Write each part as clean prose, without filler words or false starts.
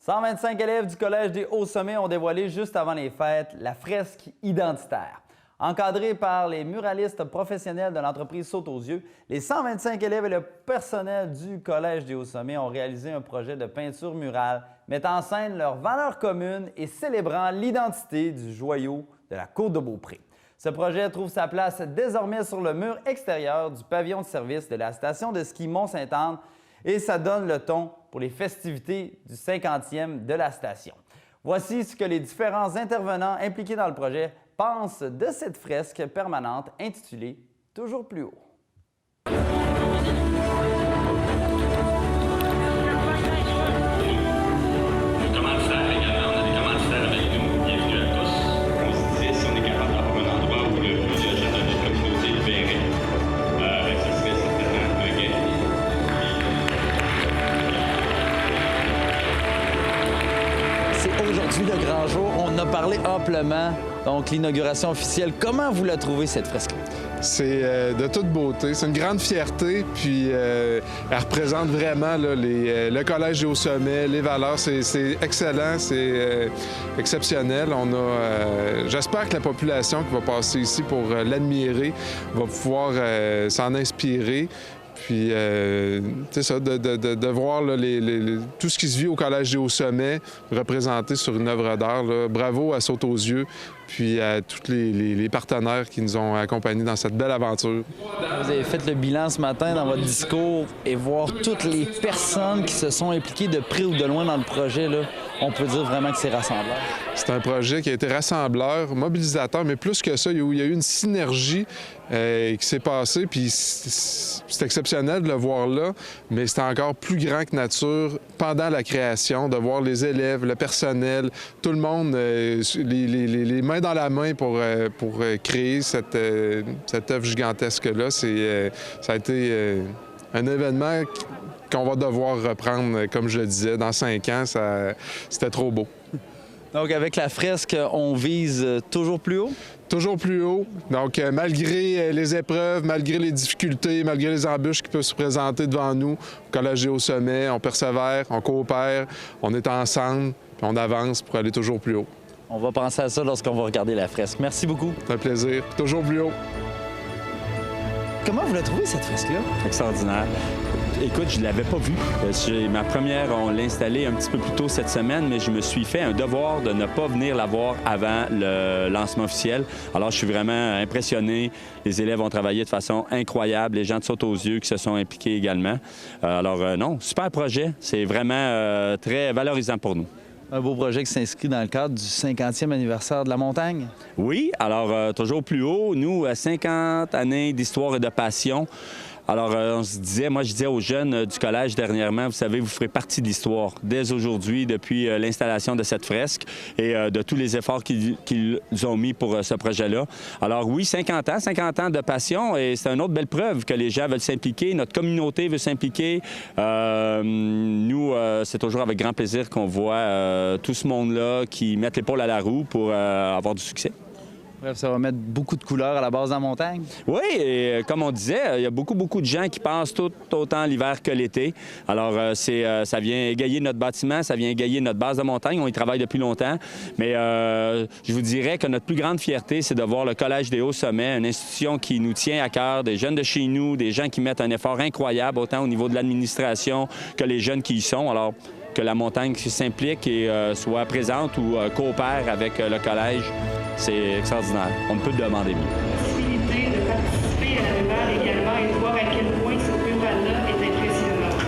125 élèves du Collège des Hauts-Sommets ont dévoilé juste avant les fêtes la fresque identitaire. Encadrée par les muralistes professionnels de l'entreprise Saute aux yeux, les 125 élèves et le personnel du Collège des Hauts-Sommets ont réalisé un projet de peinture murale mettant en scène leurs valeurs communes et célébrant l'identité du joyau de la Côte de Beaupré. Ce projet trouve sa place désormais sur le mur extérieur du pavillon de service de la station de ski Mont-Sainte-Anne et ça donne le ton pour les festivités du 50e de la station. Voici ce que les différents intervenants impliqués dans le projet pensent de cette fresque permanente intitulée « Toujours plus haut ». Aujourd'hui, le grand jour, on en a parlé amplement, donc l'inauguration officielle. Comment vous la trouvez, cette fresque? C'est de toute beauté. C'est une grande fierté, puis elle représente vraiment là, le Collège des Hauts-Sommets, les valeurs. C'est excellent, c'est exceptionnel. J'espère que la population qui va passer ici pour l'admirer va pouvoir s'en inspirer. Puis, c'est ça, de voir là, tout ce qui se vit au Collège des Hauts-Sommets représenté sur une œuvre d'art. Bravo à Saute aux yeux, puis à tous les partenaires qui nous ont accompagnés dans cette belle aventure. Vous avez fait le bilan ce matin dans votre discours et voir toutes les personnes qui se sont impliquées de près ou de loin dans le projet, là, on peut dire vraiment que c'est rassembleur. C'est un projet qui a été rassembleur, mobilisateur, mais plus que ça, il y a eu une synergie qui s'est passée, puis c'est exceptionnel de le voir là, mais c'est encore plus grand que nature pendant la création, de voir les élèves, le personnel, tout le monde, les mains dans la main pour créer cette œuvre gigantesque-là. Ça a été un événement qu'on va devoir reprendre, comme je le disais, dans 5 ans. C'était trop beau. Donc, avec la fresque, on vise toujours plus haut? Toujours plus haut. Donc, malgré les épreuves, malgré les difficultés, malgré les embûches qui peuvent se présenter devant nous, au Collège des Hauts-Sommets, on persévère, on coopère, on est ensemble, puis on avance pour aller toujours plus haut. On va penser à ça lorsqu'on va regarder la fresque. Merci beaucoup. C'est un plaisir. Toujours plus haut. Comment vous la trouvez, cette fresque-là? Extraordinaire. Écoute, je ne l'avais pas vue. Ma première, on l'a installée un petit peu plus tôt cette semaine, mais je me suis fait un devoir de ne pas venir la voir avant le lancement officiel. Alors, je suis vraiment impressionné. Les élèves ont travaillé de façon incroyable. Les gens de Saute aux yeux qui se sont impliqués également. Non, super projet. C'est vraiment très valorisant pour nous. Un beau projet qui s'inscrit dans le cadre du 50e anniversaire de la montagne. Oui, alors toujours plus haut. Nous, 50 années d'histoire et de passion. Alors, on se disait, moi, je disais aux jeunes du collège dernièrement, vous savez, vous ferez partie de l'histoire dès aujourd'hui, depuis l'installation de cette fresque et de tous les efforts qu'ils ont mis pour ce projet-là. Alors oui, 50 ans de passion et c'est une autre belle preuve que les gens veulent s'impliquer, notre communauté veut s'impliquer. Nous, c'est toujours avec grand plaisir qu'on voit tout ce monde-là qui mettent l'épaule à la roue pour avoir du succès. Bref, ça va mettre beaucoup de couleurs à la base de la montagne. Oui, et comme on disait, il y a beaucoup de gens qui passent tout autant l'hiver que l'été. Alors, ça vient égayer notre bâtiment, ça vient égayer notre base de montagne. On y travaille depuis longtemps. Mais je vous dirais que notre plus grande fierté, c'est de voir le Collège des Hauts-Sommets, une institution qui nous tient à cœur, des jeunes de chez nous, des gens qui mettent un effort incroyable, autant au niveau de l'administration que les jeunes qui y sont. Alors, que la montagne s'implique et soit présente ou coopère avec le collège, c'est extraordinaire. On ne peut demander mieux. La possibilité de participer à la murale également et de voir à quel point cette murale-là est impressionnante.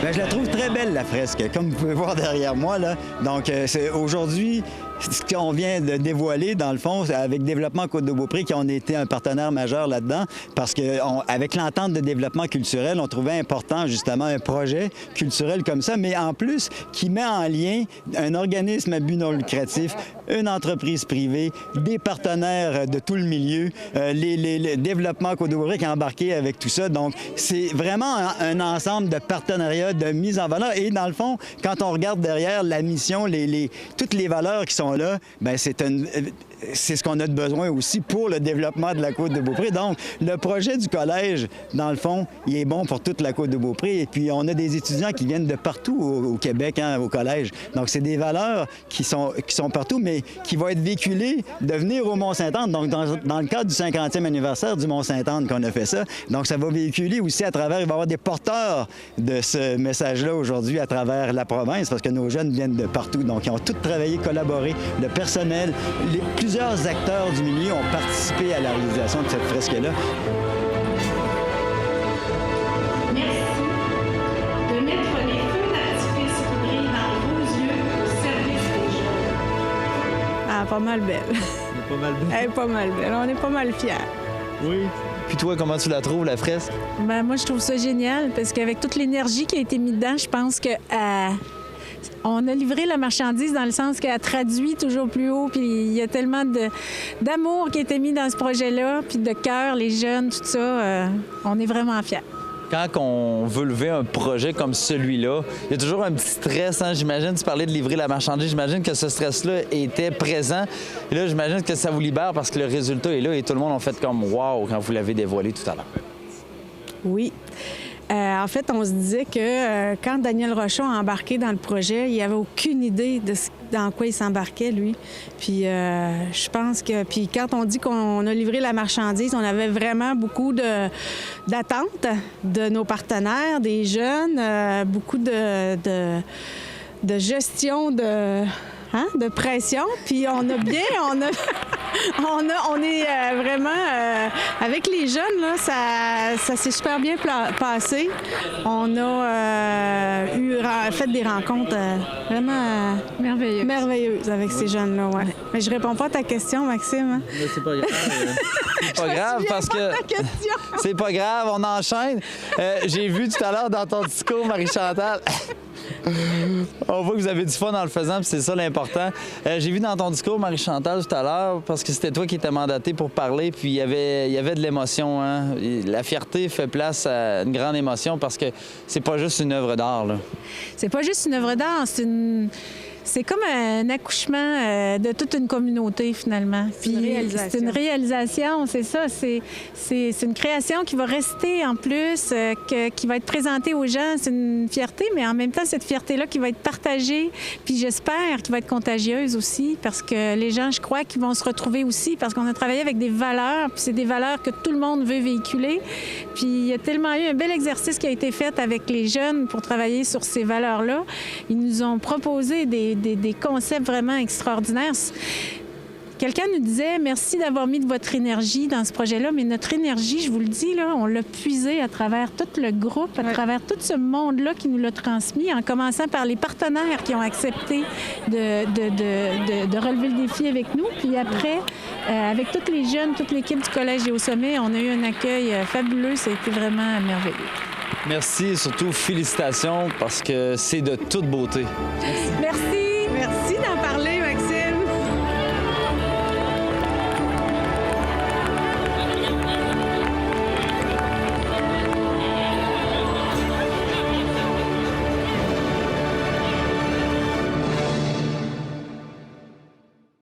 Bien, je la trouve très belle, la fresque, comme vous pouvez voir derrière moi, là. Donc, aujourd'hui, ce qu'on vient de dévoiler, dans le fond, avec Développement Côte de Beaupré, qui ont été un partenaire majeur là-dedans, parce qu'avec l'entente de développement culturel, on trouvait important, justement, un projet culturel comme ça, mais en plus, qui met en lien un organisme à but non lucratif, une entreprise privée, des partenaires de tout le milieu, les Développement Côte de Beaupré qui est embarqué avec tout ça. Donc, c'est vraiment un ensemble de partenariats, de mise en valeur. Et dans le fond, quand on regarde derrière la mission, toutes les valeurs qui sont là, bien, c'est ce qu'on a de besoin aussi pour le développement de la Côte-de-Beaupré. Donc, le projet du collège, dans le fond, il est bon pour toute la Côte-de-Beaupré. Et puis, on a des étudiants qui viennent de partout au Québec, hein, au collège. Donc, c'est des valeurs qui sont partout, mais qui vont être véhiculées de venir au Mont-Saint-Anne. Donc, dans le cadre du 50e anniversaire du Mont-Saint-Anne qu'on a fait ça. Donc, ça va véhiculer aussi à travers, il va y avoir des porteurs de ce message-là aujourd'hui à travers la province, parce que nos jeunes viennent de partout. Donc, ils ont tous travaillé, collaboré. Le personnel, plusieurs acteurs du milieu ont participé à la réalisation de cette fresque-là. Merci de mettre les feux d'artifice qui brillent dans vos yeux au service des jeunes. Ah, pas mal belle. Pas mal Elle est pas mal belle. On est pas mal fiers. Oui. Puis toi, comment tu la trouves, la fresque? Ben, moi, je trouve ça génial parce qu'avec toute l'énergie qui a été mise dedans, je pense que on a livré la marchandise dans le sens qu'elle traduit toujours plus haut. Puis il y a tellement d'amour qui a été mis dans ce projet-là, puis de cœur, les jeunes, tout ça. On est vraiment fiers. Quand on veut lever un projet comme celui-là, il y a toujours un petit stress, hein? J'imagine, tu parlais de livrer la marchandise, j'imagine que ce stress-là était présent. Et là, j'imagine que ça vous libère parce que le résultat est là et tout le monde a fait comme « wow » quand vous l'avez dévoilé tout à l'heure. Oui. En fait, on se disait que quand Daniel Rochon a embarqué dans le projet, il n'avait aucune idée de dans quoi il s'embarquait, lui. Puis je pense que... Puis quand on dit qu'on a livré la marchandise, on avait vraiment beaucoup d'attentes de nos partenaires, des jeunes, beaucoup de gestion de pression. Puis on a bien... on est vraiment... avec les jeunes, là, ça s'est super bien passé. On a fait des rencontres vraiment merveilleuses avec ces jeunes-là, ouais. Mais je réponds pas à ta question, Maxime. Hein? Mais c'est pas grave. C'est pas grave parce que... C'est pas grave, on enchaîne. J'ai vu tout à l'heure dans ton discours, Marie-Chantal... On voit que vous avez du fun en le faisant, puis c'est ça l'important. J'ai vu dans ton discours, Marie-Chantal, tout à l'heure, parce que c'était toi qui étais mandatée pour parler, puis il y avait de l'émotion. Hein? La fierté fait place à une grande émotion parce que c'est pas juste une œuvre d'art. Là. C'est pas juste une œuvre d'art, c'est comme un accouchement de toute une communauté, finalement. Puis c'est une réalisation, c'est ça. C'est une création qui va rester en plus, qui va être présentée aux gens. C'est une fierté, mais en même temps, cette fierté-là qui va être partagée, puis j'espère qu'il va être contagieuse aussi, parce que les gens, je crois, qu'ils vont se retrouver aussi, parce qu'on a travaillé avec des valeurs, puis c'est des valeurs que tout le monde veut véhiculer. Puis il y a tellement eu un bel exercice qui a été fait avec les jeunes pour travailler sur ces valeurs-là. Ils nous ont proposé des concepts vraiment extraordinaires. Quelqu'un nous disait « Merci d'avoir mis de votre énergie dans ce projet-là », mais notre énergie, je vous le dis, là, on l'a puisée à travers tout le groupe, à travers tout ce monde-là qui nous l'a transmis, en commençant par les partenaires qui ont accepté de relever le défi avec nous. Puis après, avec tous les jeunes, toute l'équipe du Collège et au Sommet, on a eu un accueil fabuleux. Ça a été vraiment merveilleux. Merci et surtout félicitations parce que c'est de toute beauté. Merci d'en parler.